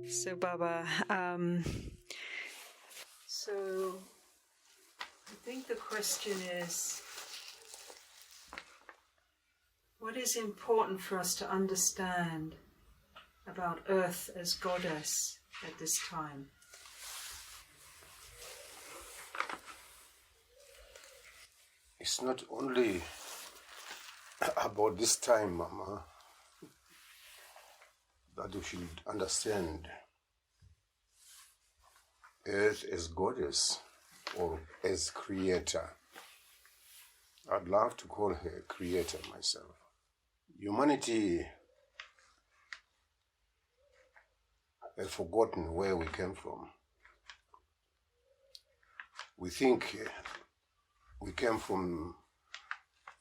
So, Baba, so I think the question is, what is important for us to understand about Earth as goddess at this time? It's not only about this time, Mama, that you should understand Earth as goddess or as creator. I'd love to call her creator myself. Humanity has forgotten where we came from. We think we came from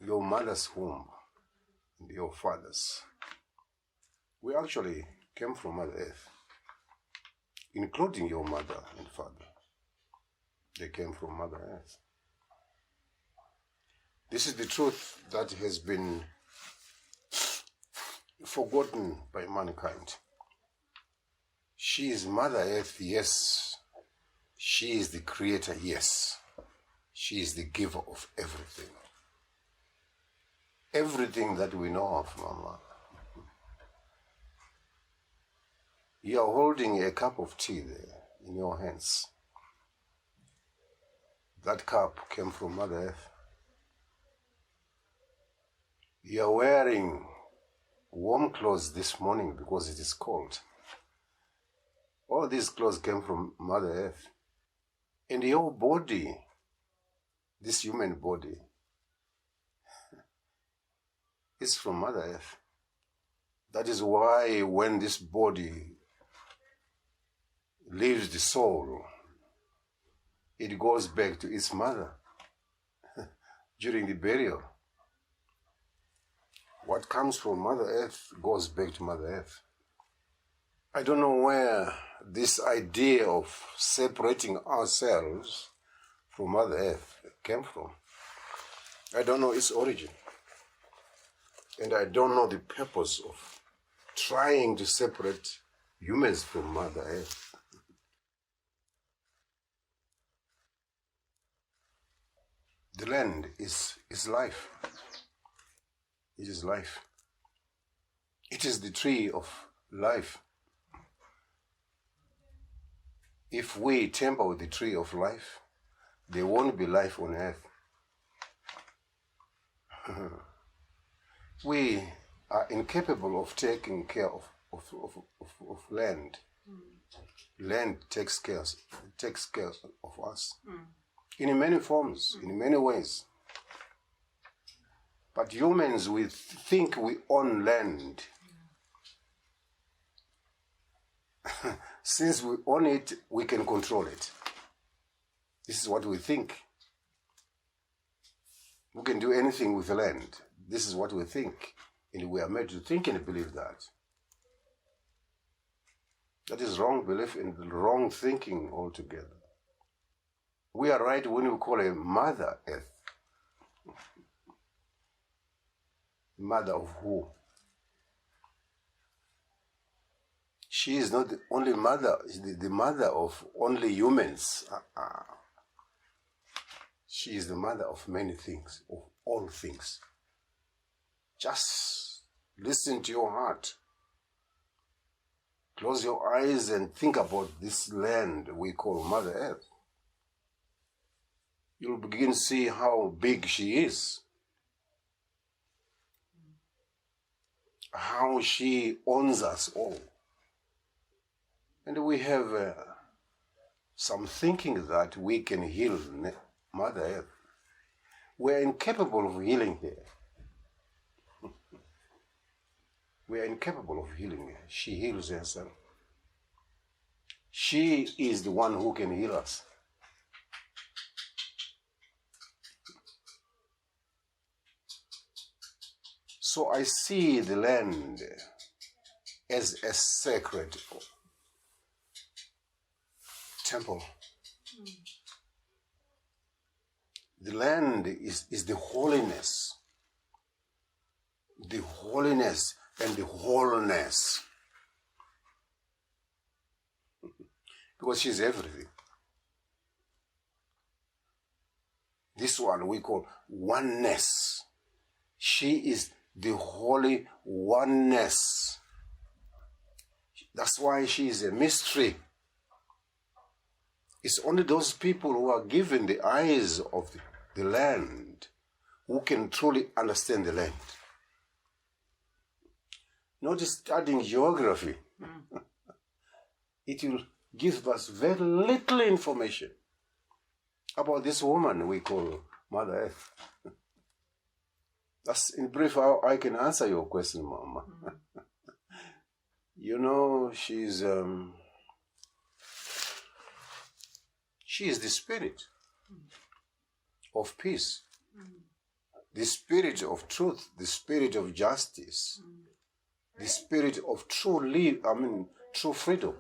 your mother's womb and your father's. We actually came from Mother Earth, including your mother and father. They came from Mother Earth. This is the truth that has been forgotten by mankind. She is Mother Earth, yes. She is the creator, yes. She is the giver of everything. Everything that we know of, Mama. You are holding a cup of tea there in your hands. That cup came from Mother Earth. You are wearing warm clothes this morning because it is cold. All these clothes came from Mother Earth. And your body, this human body, is from Mother Earth. That is why when this body leaves the soul, it goes back to its mother during the burial. What comes from Mother Earth goes back to Mother Earth. I don't know where this idea of separating ourselves from Mother Earth came from. I don't know its origin. And I don't know the purpose of trying to separate humans from Mother Earth. The land is life. It is life. It is the tree of life. If we tamper with the tree of life, there won't be life on earth. We are incapable of taking care of land. Land takes care of us. In many forms, in many ways. But humans, we think we own land. Since we own it, we can control it. This is what we think. We can do anything with the land. This is what we think. And we are made to think and believe that. That is wrong belief and wrong thinking altogether. We are right when we call her Mother Earth. Mother of who? She is not the only mother, she's the mother of only humans. She is the mother of many things, of all things. Just listen to your heart. Close your eyes and think about this land we call Mother Earth. You'll begin to see how big she is. How she owns us all. And we have some thinking that we can heal Mother Earth. We're incapable of healing her. We are incapable of healing her. She heals herself. She is the one who can heal us. So I see the land as a sacred temple. The land is the holiness and the wholeness. because she's everything. This one we call oneness. She is the holy oneness. That's why she is a mystery. It's only those people who are given the eyes of the land who can truly understand the land. Not just studying geography. It will give us very little information about this woman we call Mother Earth. That's in brief how I can answer your question, Mama. You know, she is the spirit of peace, the spirit of truth, the spirit of justice, the spirit of true freedom.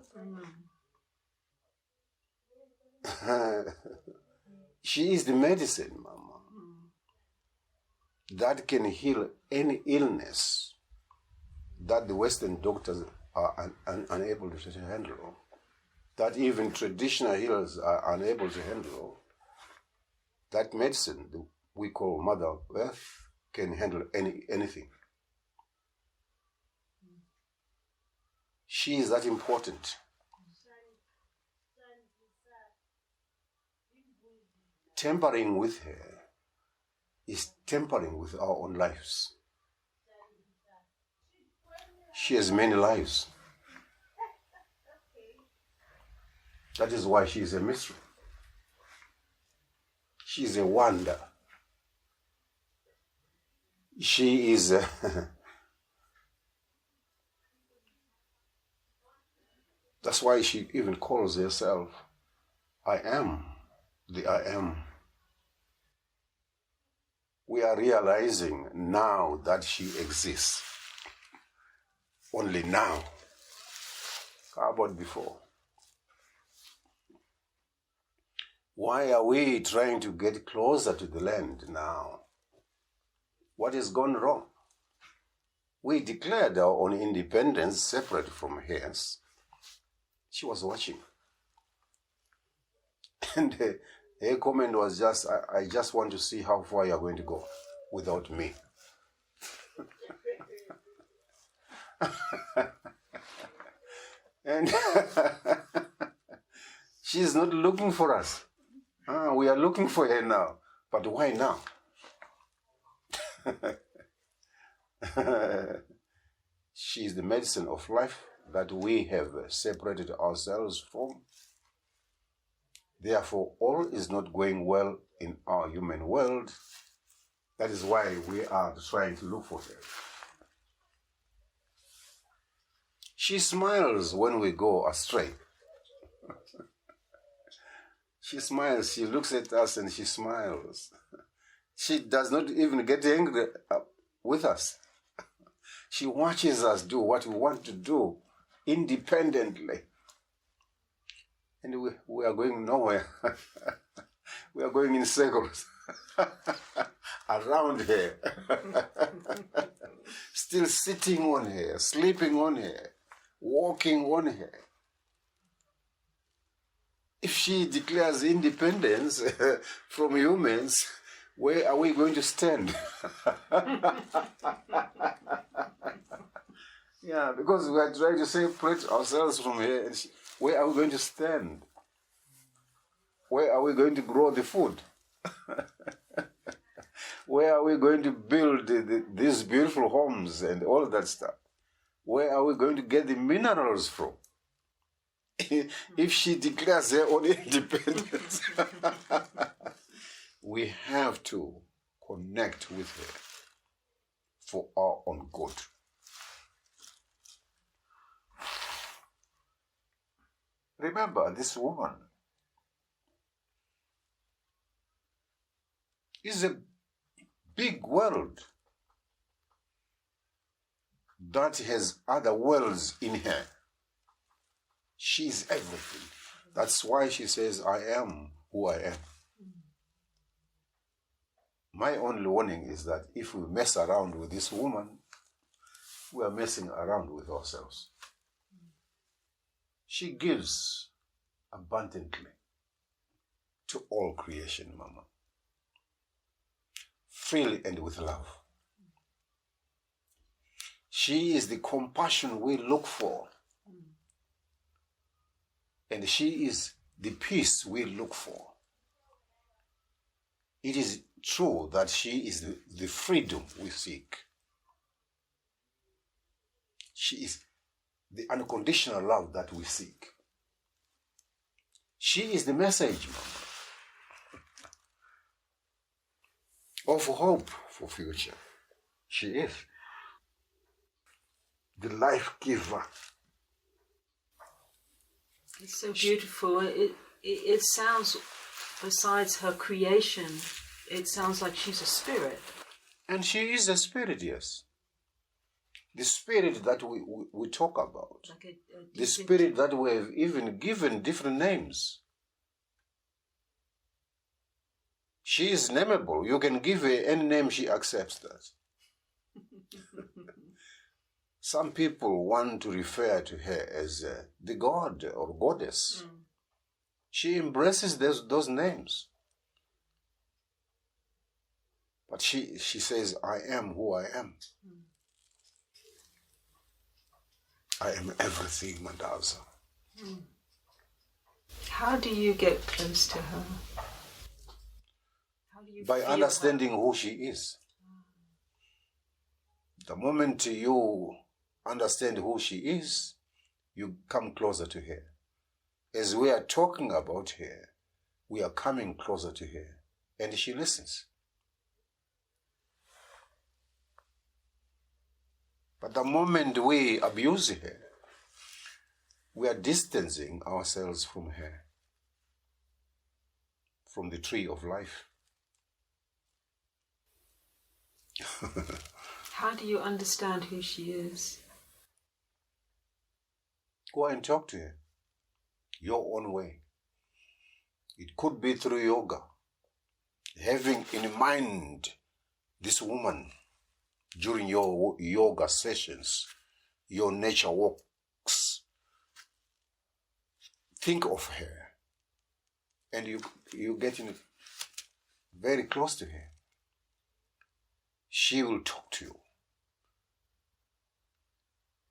She is the medicine, Mama, that can heal any illness that the Western doctors are unable to handle, that even traditional healers are unable to handle. That medicine that we call Mother Earth can handle anything. She is that important. Tampering with her is tampering with our own lives. She has many lives. That is why she is a mystery. She is a wonder. She is that's why she even calls herself, I am the I am. We are realizing now that she exists. Only now. How about before? Why are we trying to get closer to the land now? What has gone wrong? We declared our own independence separate from hers. She was watching. And her comment was just, I just want to see how far you are going to go without me. And she's not looking for us. We are looking for her now. But why now? She is the medicine of life that we have separated ourselves from. Therefore, all is not going well in our human world. That is why we are trying to look for her. She smiles when we go astray. She smiles, she looks at us and she smiles. She does not even get angry with us. She watches us do what we want to do independently. And we are going nowhere. We are going in circles around her. Still sitting on her, sleeping on her, walking on her. If she declares independence from humans, where are we going to stand? Yeah, because we are trying to separate ourselves from her. And where are we going to stand? Where are we going to grow the food? Where are we going to build these beautiful homes and all that stuff? Where are we going to get the minerals from? If she declares her own independence, we have to connect with her for our own good. Remember, this woman is a big world that has other worlds in her. She's everything. That's why she says, I am who I am. My only warning is that if we mess around with this woman, we are messing around with ourselves. She gives abundantly to all creation, Mama. Freely and with love. She is the compassion we look for. And she is the peace we look for. It is true that she is the freedom we seek. She is the unconditional love that we seek. She is the message, Mama, of hope for future. She is the life giver. It's so beautiful. It sounds, besides her creation, it sounds like she's a spirit. And she is a spirit, yes. The spirit that we talk about. Like the spirit that we have even given different names. She is nameable. You can give her any name, she accepts that. Some people want to refer to her as the god or goddess. She embraces those names. But she says, I am who I am. I am everything, Mandaza. How do you get close to her? How do you By feel understanding who she is. The moment you understand who she is, you come closer to her. As we are talking about her, we are coming closer to her, and she listens. But the moment we abuse her, we are distancing ourselves from her, from the tree of life. How do you understand who she is? Go and talk to her your own way. It could be through yoga, having in mind this woman during your yoga sessions, your nature walks. Think of her, and you get in very close to her. She will talk to you.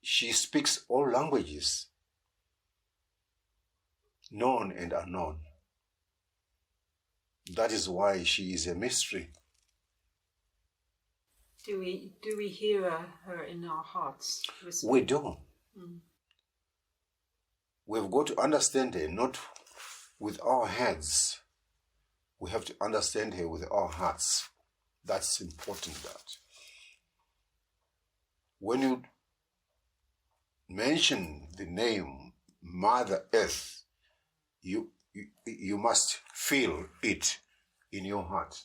She speaks all languages, known and unknown. That is why she is a mystery. Do we hear her in our hearts? We do. We've got to understand her not with our heads. We have to understand her with our hearts. That's important. That when you mention the name Mother Earth, you must feel it in your heart.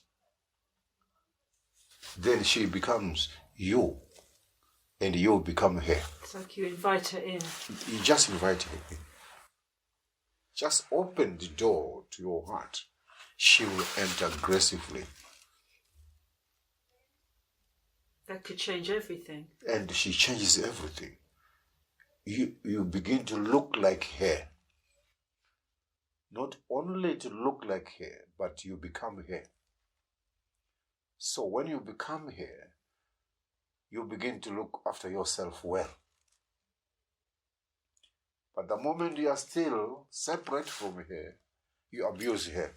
Then she becomes you, and you become her. It's like you invite her in. You just invite her in. Just open the door to your heart. She will enter aggressively. That could change everything. And she changes everything. You begin to look like her. Not only to look like her, but you become her. So when you become her, you begin to look after yourself well. But the moment you are still separate from her, you abuse her.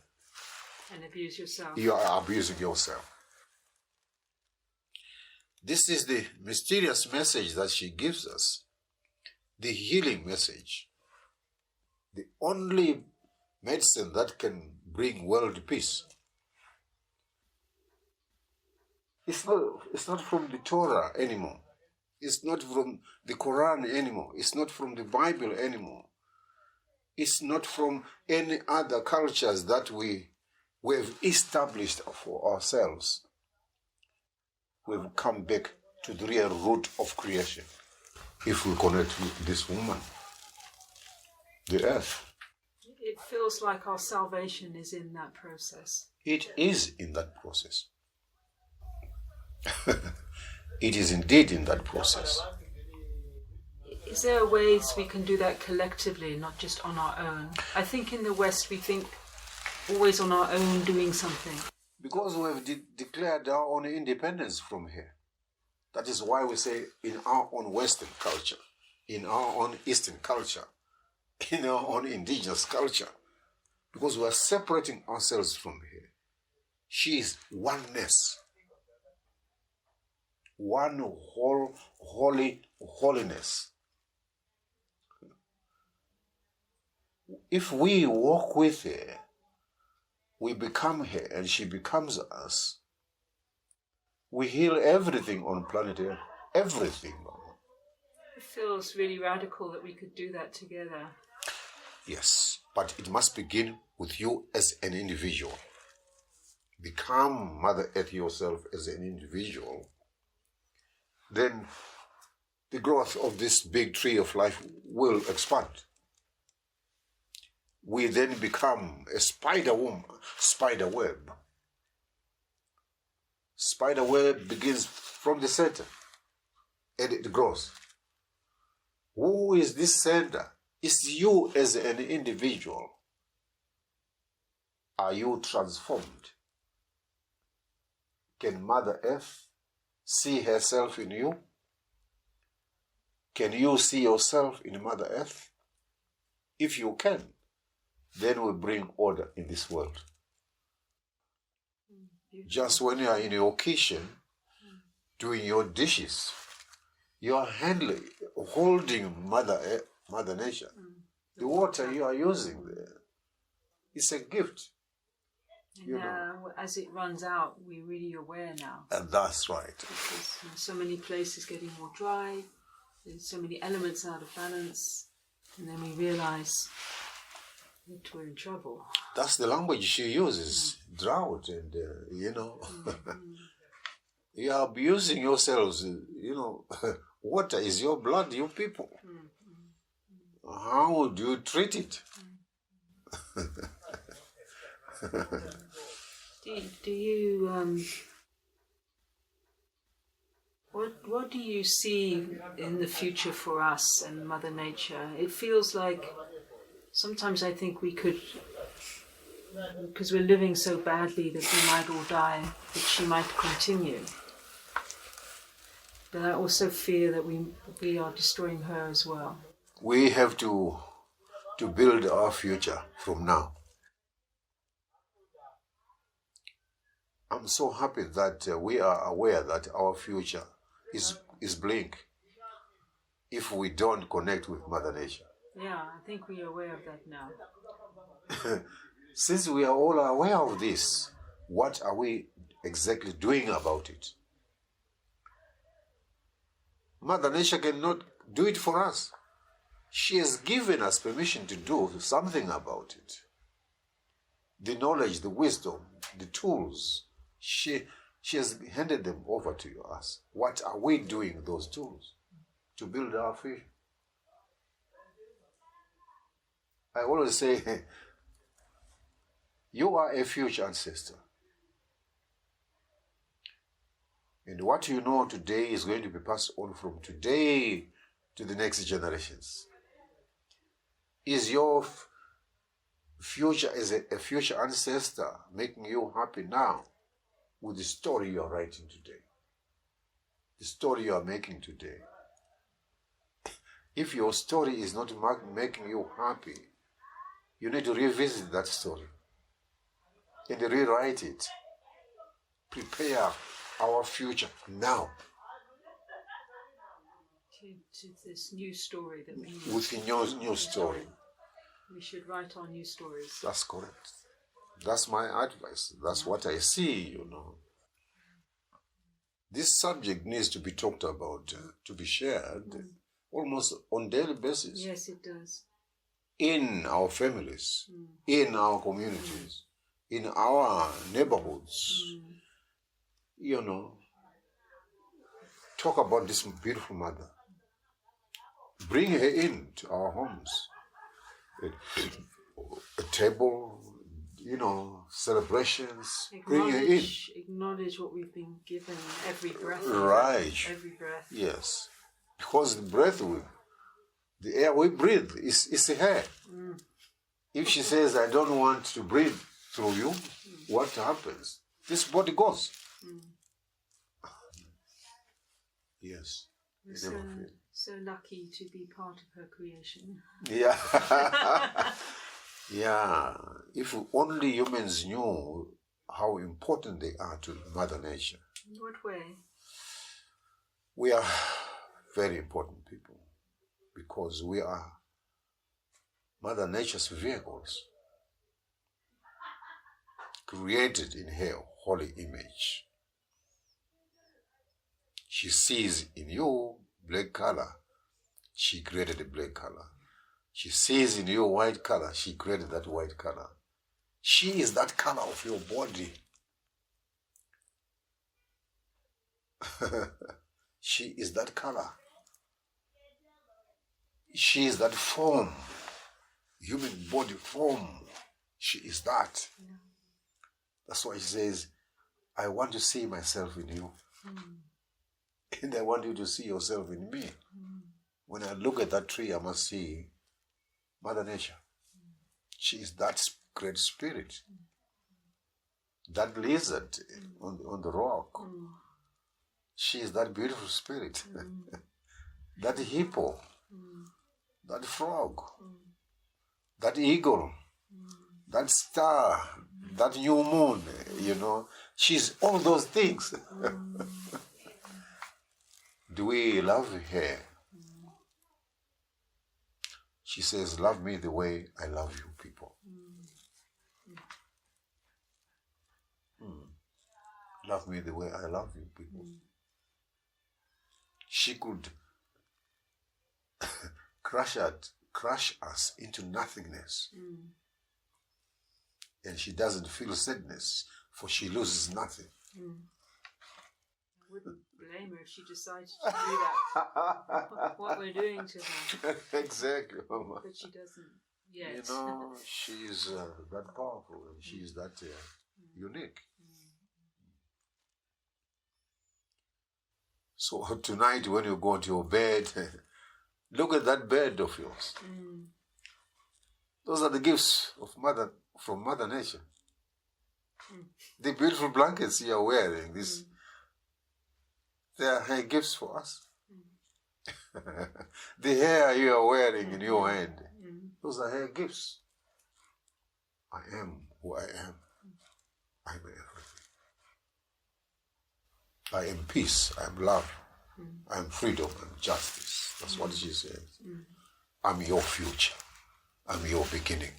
And abuse yourself. You are abusing yourself. This is the mysterious message that she gives us. The healing message. The only medicine that can bring world peace. It's not from the Torah anymore. It's not from the Quran anymore. It's not from the Bible anymore. It's not from any other cultures that we've established for ourselves. We've come back to the real root of creation. If we connect with this woman, the earth. It feels like our salvation is in that process. It is in that process. It is indeed in that process. Is there ways we can do that collectively, not just on our own? I think in the West we think always on our own doing something. Because we have declared our own independence from here. That is why we say in our own Western culture, in our own Eastern culture, in our own indigenous culture, because we are separating ourselves from here. She is oneness, one whole, holiness. If we walk with her, we become her and she becomes us. We heal everything on planet Earth. Everything. It feels really radical that we could do that together. Yes, but it must begin with you as an individual. Become Mother Earth yourself as an individual. Then the growth of this big tree of life will expand. We then become a spider web. Spider web begins from the center and it grows. Who is this center? It's you as an individual. Are you transformed? Can Mother Earth see herself in you? Can you see yourself in Mother Earth? If you can, then we bring order in this world. Just when you are in your kitchen, doing your dishes, you are holding Mother Nature. The water you are using there, it's a gift. And as it runs out, we're really aware now. And that's right. Because so many places getting more dry, there's so many elements out of balance, and then we realise that we're in trouble. That's the language she uses, drought, and you are abusing yourselves, water is your blood, you people. How do you treat it? Do you what do you see in the future for us and Mother Nature? It feels like sometimes I think we could, because we're living so badly that we might all die, that she might continue. But I also fear that we are destroying her as well. We have to build our future from now. I'm so happy that we are aware that our future is bleak if we don't connect with Mother Nature. Yeah, I think we are aware of that now. Since we are all aware of this, what are we exactly doing about it? Mother Nature cannot do it for us. She has given us permission to do something about it. The knowledge, the wisdom, the tools, she has handed them over to us. What are we doing with those tools to build our future? I always say, you are a future ancestor. And what you know today is going to be passed on from today to the next generations. Is your future as a future ancestor making you happy now with the story you are writing today? The story you are making today. If your story is not making you happy, you need to revisit that story and rewrite it. Prepare our future now. To this new story that we need. With a new story. We should write our new stories. That's correct. That's my advice. That's what I see, This subject needs to be talked about, to be shared, almost on daily basis. Yes, it does. In our families, in our communities, in our neighborhoods. Talk about this beautiful mother. Bring her into our homes. A table, celebrations. Bring her in. Acknowledge what we've been given every breath. Right. Every breath. Yes. Because the breath The air we breathe is her. If she says, I don't want to breathe through you, what happens? This body goes. Yes. So lucky to be part of her creation. Yeah. Yeah. If only humans knew how important they are to Mother Nature. In what way? We are very important people because we are Mother Nature's vehicles, created in her holy image. She sees in you black color, she created a black color. She sees in you white color, she created that white color. She is that color of your body. She is that color. She is that form, human body form. She is that. That's why she says, I want to see myself in you. And I want you to see yourself in me. When I look at that tree, I must see Mother Nature. She is that great spirit. That lizard on the rock. She is that beautiful spirit. That hippo. That frog. That eagle. That star. That new moon. She's all those things. Do we love her? She says, love me the way I love you people. Love me the way I love you people. She could crush us into nothingness. And she doesn't feel sadness, for she loses nothing. I wouldn't blame her if she decided to do that. What we're doing to her. Exactly, Mama. But she doesn't yet. She's that powerful and she's that unique. So tonight when you go to your bed, look at that bed of yours. Those are the gifts from Mother Nature. The beautiful blankets you are wearing, they are her gifts for us. The hair you are wearing in your hand, those are her gifts. I am who I am. I am everything. I am peace, I am love, I am freedom and justice. That's what she says. I'm your future. I'm your beginning.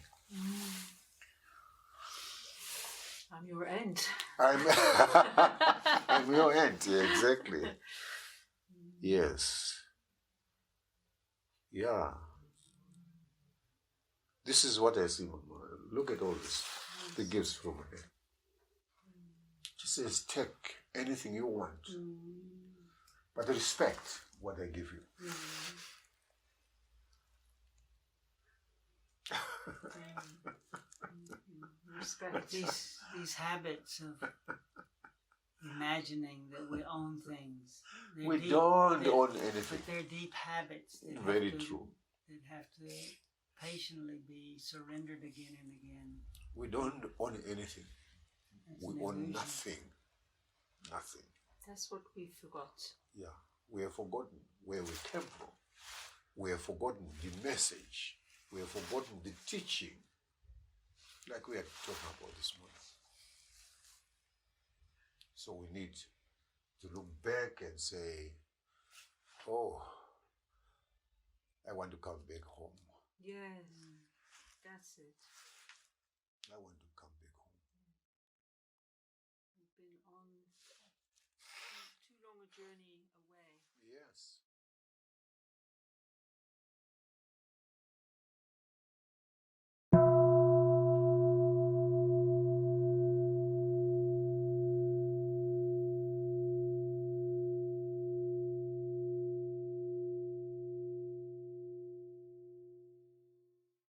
I'm your end. I'm your end, yeah, exactly. Yes. Yeah. This is what I see, Mama. Look at all this. The gifts from her. She says, take anything you want. But respect what I give you. Respect these habits of imagining that we own things. We don't own anything. But they're deep habits. Very true. That have to patiently be surrendered again and again. We don't own anything. We own illusion. nothing. Nothing. That's what we forgot. Yeah. We have forgotten where we came from. We have forgotten the message. We have forgotten the teaching. Like we are talking about this morning. So we need to look back and say, oh, I want to come back home. Yes, that's it. I want to come back home. We've been on too long a journey away. Yes.